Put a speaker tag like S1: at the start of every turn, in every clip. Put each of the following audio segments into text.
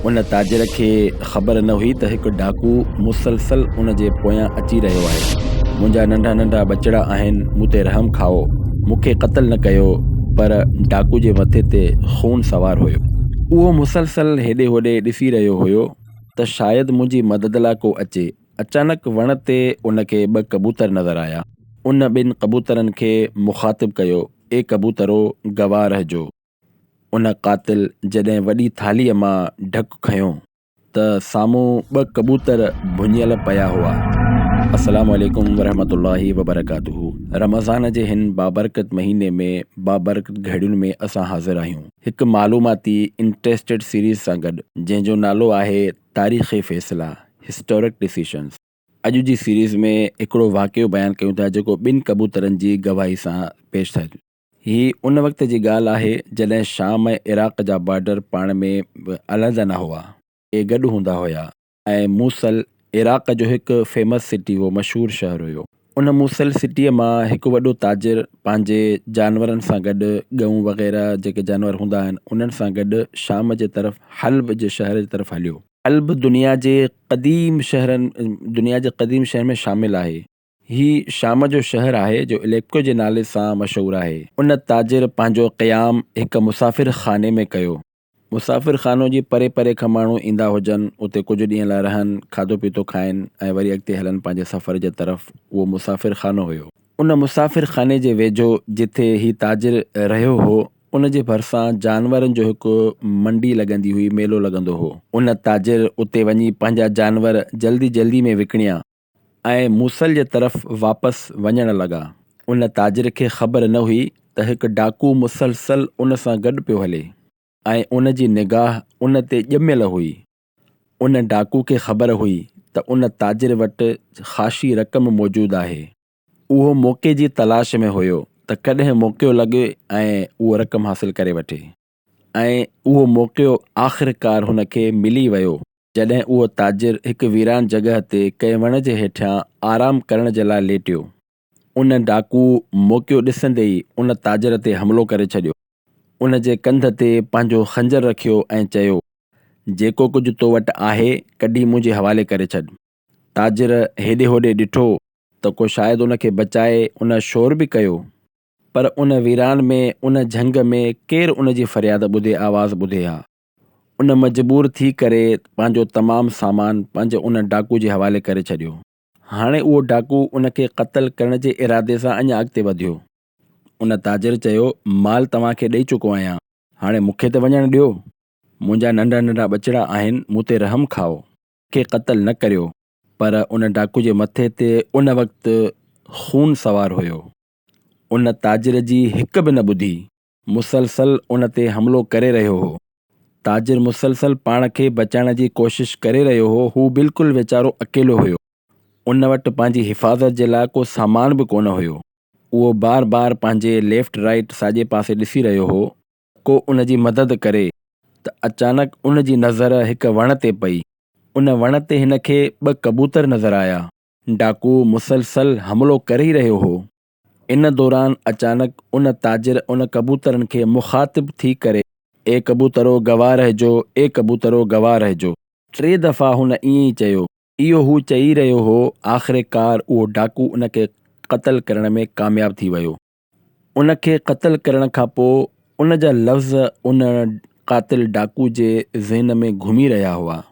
S1: उन ताजिर खे ख़बर न हुई त हिकु डाकू मुसलसल उन जे पोयां अची रहियो आहे। मुंहिंजा नंढा नंढा बचड़ा आहिनि, मूं ते रहम खाओ, मूंखे क़त्ल न कयो। पर डाकू जे मथे ते खून सवार हुयो। उहो मुसलसल हेॾे होॾे ॾिसी रहियो हुयो त शायदि मुंहिंजी मदद लाइ को अचे। अचानक वण ते उनखे 2 कबूतर नज़र आया। उन 2 कबूतरनि खे मुखातिब कयो, ए कबूतरो गवाह रहिजो। उन क़ातिल जॾहिं वॾी थालीअ मां ढकु खयों त साम्हूं 2 कबूतर भुञियल पिया हुआ। अस्सलामु अलैकुम वरहमतुल्लाहि वबरकातुहू। रमज़ान जे हिन बाबरकत महीने में बाबरकत घड़ियुनि में असां हाज़िर आहियूं हिकु मालूमाती इंटरेस्टेड सीरीज़ सां गॾु, जंहिंजो नालो आहे तारीख़ी फ़ैसिला, हिस्टोरिक डिसीशंस। अॼु जी सीरीज़ में हिकिड़ो वाक़ियो बयानु कयूं था जेको 2 कबूतरनि जी गवाही सां पेश थिए। हीअ उन वक़्त जी ॻाल्हि आहे जॾहिं शाम ऐं इराक़ जा बॉर्डर पाण में अलॻि न हुआ, इहे गॾु हूंदा हुया। ऐं मूसल इराक़ जो हिकु फेमस सिटी हो, मशहूरु शहर हुयो। उन मूसल सिटीअ मां हिकु वॾो ताजिर पंहिंजे जानवरनि सां गॾु, ॻऊं वग़ैरह जेके जानवर हूंदा आहिनि उन्हनि सां गॾु शाम जे तरफ़ हल्ब जे शहर जी तरफ़ हलियो। हल्ब दुनिया जे क़दीम शहर में शामिल आहे। ही शाम जो शहर आहे जो इलेप्को जे नाले सां मशहूरु आहे। उन ताजिर पंहिंजो क़याम हिकु मुसाफ़िर ख़ाने में कयो। मुसाफ़िर ख़ानो जी परे परे खां माण्हू ईंदा हुजनि, उते कुझु ॾींहं लाइ रहनि, खाधो पीतो खाइनि ऐं वरी अॻिते हलनि पंहिंजे सफ़र जे तरफ़। उहो मुसाफ़िर ख़ानो हुयो। उन मुसाफ़िर ख़ाने जे वेझो जिथे ही ताजिर रहियो हो, उन जे भरिसां जानवरनि जो हिकु मंडी लॻंदी हुई, मेलो लॻंदो हो। उन ताजिर उते वञी पंहिंजा जानवर जल्दी में विकिणिया ऐं मूसल जे तरफ़ वापसि वञण लॻा। उन ताजिर खे ख़बर न हुई त हिकु डाकू मुसलसल उन सां गॾु पियो हले ऐं उन जी निगाह उन ते ॼमियल हुई। उन डाकू खे ख़बर हुई त उन ताजिर वटि ख़ाशी रक़म मौजूदु आहे। उहो मौक़े जी तलाश में हुयो त कॾहिं मौक़ो लॻे ऐं उहो रक़म हासिल करे वठे। ऐं उहो मौक़ो आख़िरकार हुन खे मिली वियो जॾहिं उहो ताजिर हिकु वीरान जॻह ते कंहिं वण जे हेठां आराम करण जे लाइ लेटियो। उन डाकू मौक़ो ॾिसंदे ई उन ताजिर ते हमिलो करे छॾियो। उन जे कंध ते पंहिंजो खंजर रखियो ऐं चयो, जेको कुझु तो वटि आहे कढी मुंहिंजे हवाले करे छॾ। ताजिर हेॾे होॾे ॾिठो त को शायदि उन खे बचाए, उन शोर बि कयो, पर उन वीरान में, उन झंग में केरु उन जी फ़रियाद ॿुधे, आवाज़ ॿुधे हा। उन मजबूर थी करे पंहिंजो तमामु सामान पंहिंजे उन डाकू जे हवाले करे छॾियो। हाणे उहो डाकू उन खे क़त्ल करण जे इरादे सां अञा अॻिते वधियो। उन ताजिर चयो, माल तव्हांखे ॾेई चुको आहियां, हाणे मूंखे त वञणु ॾियो। मुंहिंजा नंढा नंढा बचड़ा आहिनि, मूं ते रहम खाओ, के क़त्ल न करियो। पर उन डाकू जे मथे ते उन वक़्तु खून सवार हुयो। उन ताजिर जी हिकु बि न ॿुधी, मुसलसल उन ते हमिलो करे रहियो हो। ताजिर मुसलसल पाण खे बचाइण जी कोशिशि करे रहियो हो। हू बिल्कुलु वीचारो अकेलो हुयो। उन वटि पंहिंजी हिफ़ाज़त जे लाइ को सामान बि कोन हुयो। उहो बार बार पंहिंजे लेफ्ट राइट साॼे पासे ॾिसी रहियो हो, को उन जी मदद करे। त अचानक उन जी नज़र हिकु वण ते पई। उन वण ते हिन खे 2 कबूतर नज़र आया। डाकू मुसलसल हमिलो करे ई रहियो हो। इन दौरान अचानक उन ताजिर उन कबूतरनि खे मुखातिब थी करे, ए कबूतरो गवाह रहिजो, ए कबूतरो गवाह रहिजो। 3 दफ़ा हुन ईअं ई चयो। इहो हू चई रहियो हो। आख़िरकार उहो डाकू उन खे क़त्ल करण में कामयाबु थी वियो। उन खे क़त्ल करण खां पोइ उन जा लफ़्ज़ उन क़ातिल डाकू जे ज़हन में घुमी रहिया हुआ।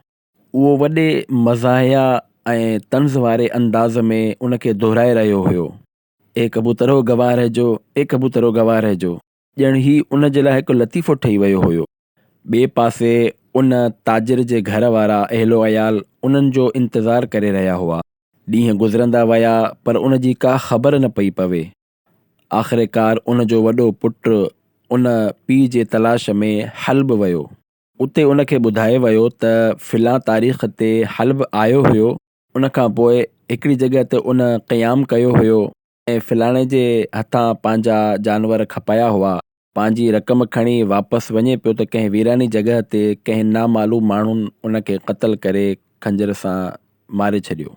S1: उहो वॾे मज़ाहिया ऐं तंज़ वारे अंदाज़ में उन खे दोहिराए रहियो हुयो, ए कबूतरो गवाह रहिजो, ए कबूतरो गवाह रहिजो। ॼण ही उन जे लाइ हिकु लतीफ़ो ठही वियो हुयो। ॿिए पासे उन ताजिर जे घर वारा अहलो अयाल उन्हनि जो इंतज़ारु करे रहिया हुआ। ॾींहं गुज़रंदा विया पर उन जी का ख़बर न पई पवे। आख़िरकार उन जो वॾो पुटु उन पीउ जे तलाश में हल्ब वियो। उते उन खे ॿुधायो वियो त फ़िलहाल तारीख़ ते हल्ब आयो हुयो। उन खां पोइ हिकिड़ी जॻह ते उन क़याम कयो हुयो ऐं फ़िलाणे जे हथां पंहिंजा जानवर खपाया हुआ। पंहिंजी रक़म खणी वापसि वञे पियो त कंहिं वीरानी जॻह ते कंहिं नामालूम माण्हुनि उन खे क़त्ल करे खंजर सां मारे छॾियो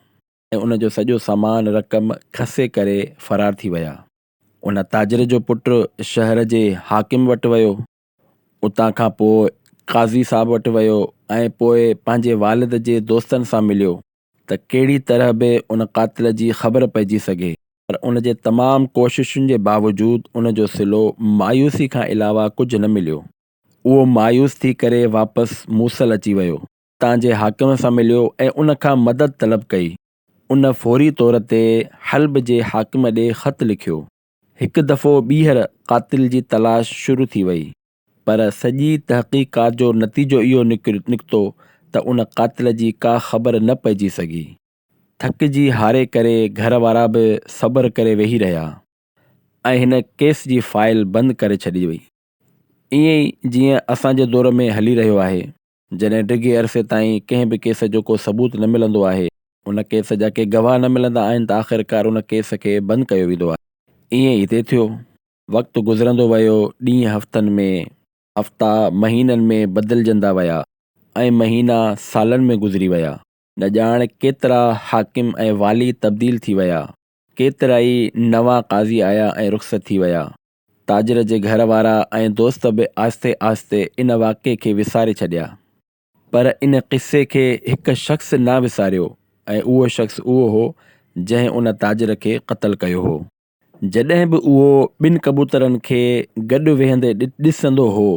S1: ऐं उन जो सॼो सामान, रक़म खसे करे फ़रार थी विया। उन ताजिर जो पुटु शहर जे हाकिम वटि वियो। उतां खां पोइ काज़ी साहब वटि वियो ऐं पोइ पंहिंजे वालिद जे दोस्तनि सां मिलियो त कहिड़ी तरह बि उन क़ातिल जी ख़बर पइजी सघे, पर उन जे तमामु कोशिशुनि जे बावजूदु उन जो सिलो मायूसी खां अलावा कुझु न मिलियो। उहो मायूस थी करे वापसि मूसल अची वियो, तव्हांजे हाकिम सां मिलियो ऐं उन खां मदद तलब कई। उन फौरी तौर ते हल्ब जे हाकिम ॾे ख़त लिखियो। हिकु दफ़ो ॿीहर क़ातिल जी तलाश शुरू थी वई, पर सॼी तहक़ीक़ात जो नतीजो इहो निकितो त उन क़ातिल जी का ख़बर न पइजी सघी। थकिजी हारे करे घर वारा बि सब्र करे वेही रहिया ऐं हिन केस जी फाइल बंदि करे छॾी वई। ईअं ई जीअं असांजे दौर में हली रहियो आहे, जॾहिं डिघे अरसे ताईं कंहिं बि केस जो को सबूत न मिलंदो आहे, उन केस जा के गवाह न मिलंदा आहिनि, त आख़िरकार उन केस खे बंदि कयो वेंदो आहे। ईअं ई हिते थियो। वक़्तु गुज़रंदो वियो, ॾींहं हफ़्तनि में, हफ़्ता महीननि में बदिलजंदा विया ऐं महीना सालनि में गुज़री विया। न ॼाण केतिरा हाकिम ऐं वाली तब्दील थी विया, केतिरा ई नवां काज़ी आया ऐं रुख़्सत थी विया। ताजिर जे घर वारा ऐं दोस्त बि आहिस्ते आहिस्ते इन वाक़े खे विसारे छॾिया, पर इन क़िसे खे हिकु शख़्स न विसारियो ऐं उहो शख़्स उहो हो जंहिं उन ताजिर खे क़त्ल कयो हो। जॾहिं बि उहो ॿिनि कबूतरनि खे गॾु वेहंदे ॾिसंदो हो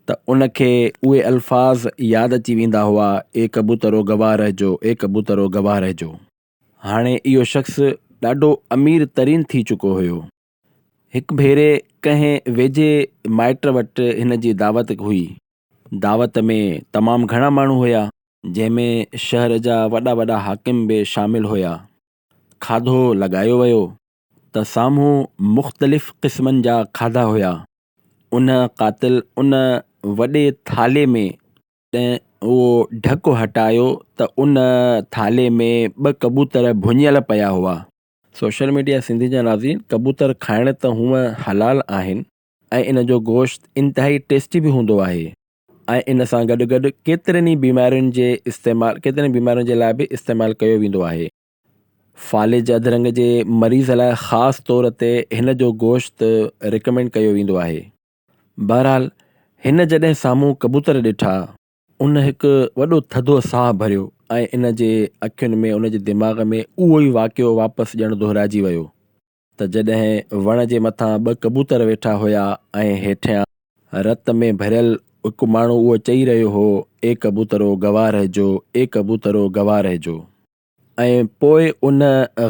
S1: त उनखे उहे अल्फाज़ यादि अची वेंदा हुआ, ए कबूतरो गवाह रहिजो, ए कबूतरो गवाह रहिजो। हाणे इहो शख़्स ॾाढो अमीर तरीन थी चुको हुयो। हिकु भेरे कंहिं वेझे माइट वटि हिन जी दावत हुई। दावत में तमामु घणा माण्हू हुया, जंहिंमें शहर जा वॾा वॾा हाकिम बि शामिल हुया। खाधो लॻायो वियो त साम्हूं मुख़्तलिफ़ क़िस्मनि जा खाधा हुया। उन क़ातिल उन वॾे थाले में उहो ढकु हटायो त उन थाले में 2 कबूतर भुञियल पिया हुआ। सोशल मीडिया सिंधी जा नाज़रीन, कबूतर खाइण त हूअं हलाल आहिनि ऐं इन जो गोश्त इंतिहाई टेस्टी बि हूंदो आहे ऐं इन सां गॾु गॾु केतिरनि बीमारियुनि जे लाइ बि इस्तेमालु कयो वेंदो आहे। फालिज अधरंग जे मरीज़ लाइ ख़ासि तौर ते हिन जो गोश्त रिकमेंड कयो वेंदो आहे। बहरहाल, हिन जॾहिं साम्हूं कबूतर ॾिठा, उन हिकु वॾो थधो साहु भरियो ऐं इन जे अखियुनि में, उन जे दिमाग़ में उहो ई वाक़ियो वापसि ॼण दोहिराइजी वियो त जॾहिं वण जे मथां 2 कबूतर वेठा हुया ऐं हेठियां रत में भरियल हिकु माण्हू उहो चई रहियो हो, ए कबूतरो गवाह रहिजो, ए कबूतरो गवाह रहिजो। ऐं पोइ उन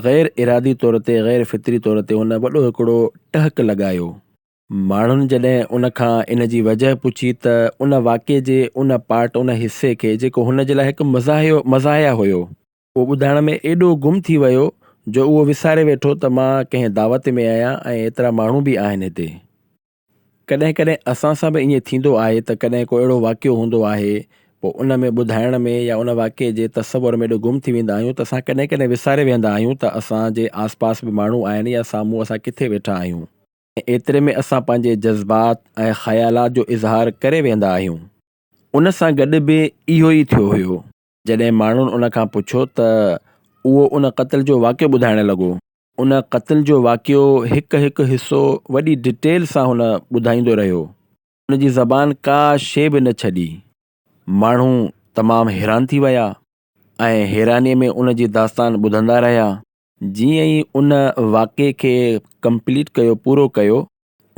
S1: गैर इरादी तौर ते, गैर फितरी तौर ते उन वॾो हिकिड़ो टहक लॻायो। माण्हुनि जॾहिं उन खां इन जी वजह पुछी त उन वाक़े जे उन पार्ट, उन हिसे खे जेको हुन जे लाइ हिकु मज़ाहिया हुयो, उहो ॿुधाइण में एॾो गुम थी वियो जो उहो विसारे वेठो त मां कंहिं दावत में आहियां ऐं एतिरा माण्हू बि आहिनि हिते। कॾहिं कॾहिं असां सां बि ईअं थींदो आहे त कॾहिं को अहिड़ो वाक़ियो हूंदो आहे, पोइ उन में ॿुधाइण में या उन वाक़े जे तसवुर में एॾो गुम थी वेंदा आहियूं त असां कॾहिं कॾहिं विसारे वेंदा आहियूं त असांजे आसपास बि माण्हू आहिनि या साम्हूं असां किथे वेठा आहियूं। एतिरे में असां पंहिंजे जज़्बात ऐं ख़यालात जो इज़हार करे वेंदा आहियूं। उन सां गॾु बि इहो ई थियो हुयो। जॾहिं माण्हुनि उन खां पुछो त उहो उन क़त्ल जो वाक़ियो ॿुधाइण लॻो। उन क़त्ल जो वाक़ियो हिकु हिकु हिसो वॾी डिटेल सां हुन ॿुधाईंदो रहियो। उन जी ज़बान का शइ बि न छॾी। माण्हू तमामु हैरान थी विया ऐं हैरानीअ में उन जी दास्तान ॿुधंदा रहिया। जीअं ई उन वाक़े खे कंप्लीट कयो, पूरो कयो,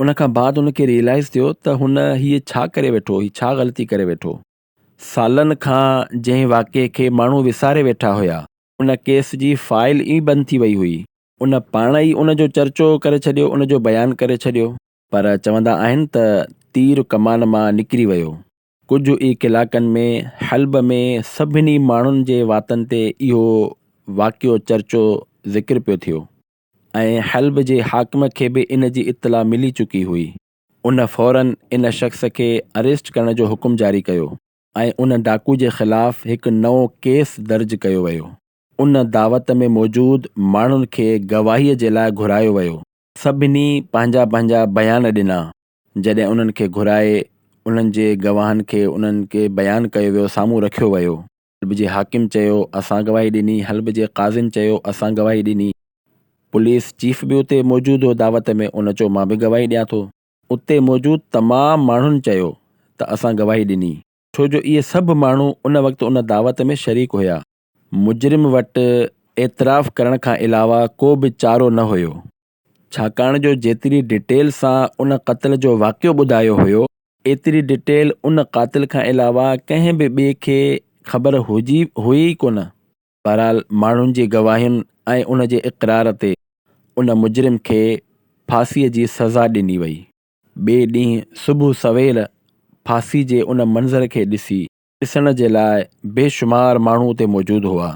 S1: उन खां बाद उनखे रियलाइज़ थियो त हुन हीअ छा करे वेठो, हीअ छा ग़लती करे वेठो। सालनि खां जंहिं वाक़े खे माण्हू विसारे वेठा हुया, उन केस जी फाइल ई बंदि थी वई हुई। उन पाण ई उन जो चर्चो करे छॾियो, उन जो बयानु करे छॾियो। पर चवंदा आहिनि त तीर कमान मां निकिरी वियो। कुझु ई कलाकनि में हल्ब में सभिनी माण्हुनि जे वातनि ते इहो वाक़ियो, चर्चो, ज़िक्र पियो थियो ऐं हल्ब जे हाकिम खे बि इन जी इत्तला मिली चुकी हुई। उन फ़ौरन इन शख़्स खे अरेस्ट करण जो हुकुम जारी कयो ऐं उन डाकू जे ख़िलाफ़ हिकु नओं केस दर्ज कयो वियो। उन दावत में मौजूदु माण्हुनि खे गवाहीअ जे लाइ घुरायो वियो। सभिनी पंहिंजा पंहिंजा बयान ॾिना। जॾहिं उन्हनि खे घुराए, उन्हनि जे गवाहनि खे उन्हनि खे बयानु कयो वियो, साम्हूं रखियो वियो। हल्ब जे हाकिम चयो असां गवाही ॾिनी, हल्ब जे क़ाज़िन चयो असां गवाही ॾिनी। पुलिस चीफ बि उते मौजूदु हो दावत में, उन चयो मां बि गवाही ॾियां थो। उते मौजूदु तमामु माण्हुनि चयो त असां गवाही ॾिनी। छो जो इहे सभु माण्हू उन वक़्तु उन दावत में शरीक हुया। मुजरिम वटि एतिराफ़ करण खां अलावा को बि चारो न हुयो, छाकाणि जो जेतिरी डिटेल सां उन क़त्ल जो वाक़ियो ॿुधायो हुयो एतिरी डिटेल उन क़ातिल खां अलावा कंहिं बि ॿिए खे ख़बर हुई ई कोन। बहरहाल माण्हुनि जी गवाहियुनि ऐं उन जे इक़रार ते उन मुजरिम खे फांसीअ जी सज़ा ॾिनी वई। ॿिए ॾींहुं सुबुह सवेल फांसी जे उन मंज़र खे ॾिसण जे लाइ बेशुमार माण्हू उते मौजूदु हुआ।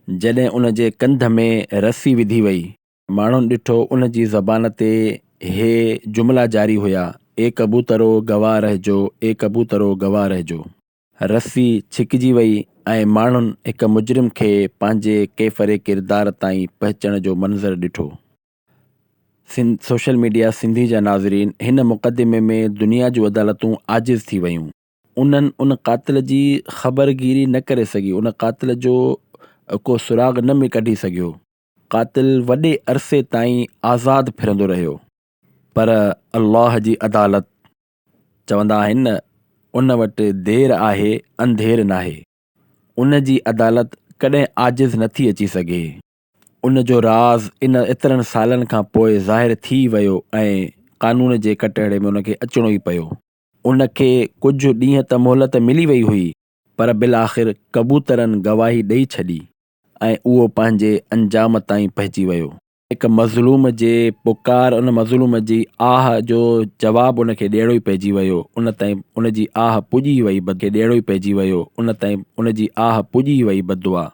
S1: जॾहिं उन जे कंध में रस्सी विधी वई, माण्हुनि ॾिठो उन जी ज़बान ते हे जुमिला जारी हुया, ए कबूतरो गवाह रहिजो, ए कबूतरो गवाह रहिजो। रस्सी छिकिजी वई ऐं माण्हुनि हिक मुजरिम खे पंहिंजे कैफ़रे किरदार ताईं पहुचण जो मंज़र ॾिठो। सोशल मीडिया सिंधी जा नाज़रीन, हिन मुक़दमे में दुनिया जूं अदालतूं आजिज़ थी वयूं। उन्हनि उन क़ातिल जी ख़बरगिरी न करे सघी, उन क़ातिल जो को सुराग न में कढी सघियो। क़ातिल वॾे अरसे ताईं आज़ादु फिरंदो रहियो। पर अल्लाह जी अदालत, चवंदा आहिनि न, उन वटि देरि आहे अंधेर नाहे। उन जी अदालत कॾहिं आजिज़ नथी अची सघे। उन जो राज़ इन एतिरनि सालनि खां पोइ ज़ाहिर थी वियो ऐं कानून जे कटहरे में उनखे अचिणो ई पियो। उनखे कुझु ॾींहं त मोहलत मिली वई हुई, पर बिल आख़िर कबूतरनि गवाही ॾेई छॾी ऐं उहो पंहिंजे अंजाम ताईं पहुची वियो। हिकु मज़लूम जे पुकार, उन मज़लूम जी आह जो जवाबु उनखे ॾियणो ई पइजी वियो। उन ताईं उन जी आह पुॼी वई, ॾियणो ई पइजी वियो। उन ताईं उन जी आह पुॼी वई बदुआ।